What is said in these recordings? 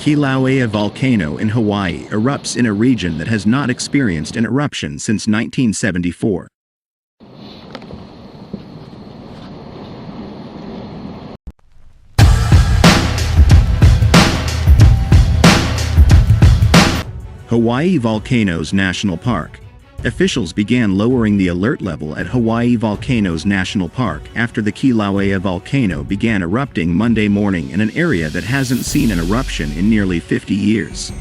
Kilauea volcano in Hawaii erupts in a region that has not experienced an eruption since 1974. Hawaii Volcanoes National Park. Officials began lowering the alert level at Hawaii Volcanoes National Park after the Kilauea volcano began erupting Monday morning in an area that hasn't seen an eruption in nearly 50 years.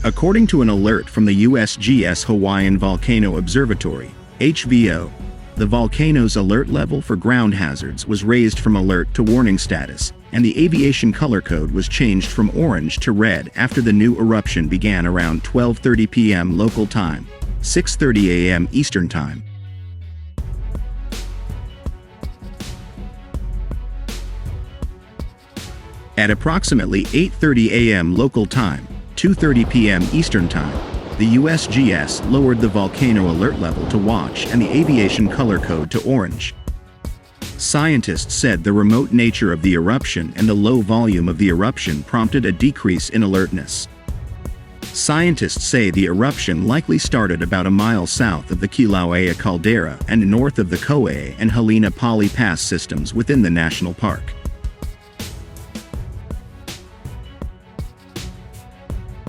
According to an alert from the USGS Hawaiian Volcano Observatory, HVO, the volcano's alert level for ground hazards was raised from alert to warning status, and the Aviation Color Code was changed from orange to red after the new eruption began around 12:30 p.m. local time, 6:30 a.m. Eastern Time. At approximately 8:30 a.m. local time, 2:30 p.m. Eastern Time, the USGS lowered the volcano alert level to watch and the Aviation Color Code to orange. Scientists said the remote nature of the eruption and the low volume of the eruption prompted a decrease in alertness. Scientists say the eruption likely started about a mile south of the Kilauea caldera and north of the Kauai and Helena Pali Pass systems within the national park.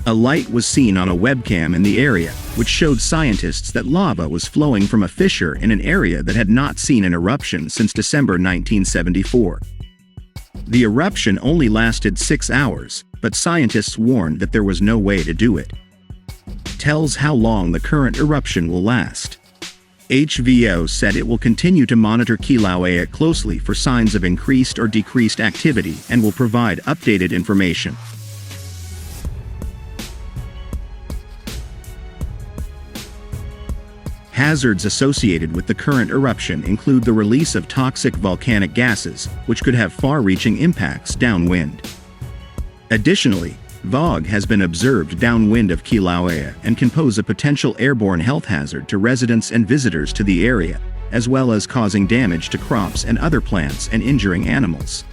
A light was seen on a webcam in the area, which showed scientists that lava was flowing from a fissure in an area that had not seen an eruption since December 1974. The eruption only lasted 6 hours, but scientists warned that there was no way to do it. Tells how long the current eruption will last. HVO said it will continue to monitor Kilauea closely for signs of increased or decreased activity and will provide updated information. Hazards associated with the current eruption include the release of toxic volcanic gases, which could have far-reaching impacts downwind. Additionally, VOG has been observed downwind of Kilauea and can pose a potential airborne health hazard to residents and visitors to the area, as well as causing damage to crops and other plants and injuring animals.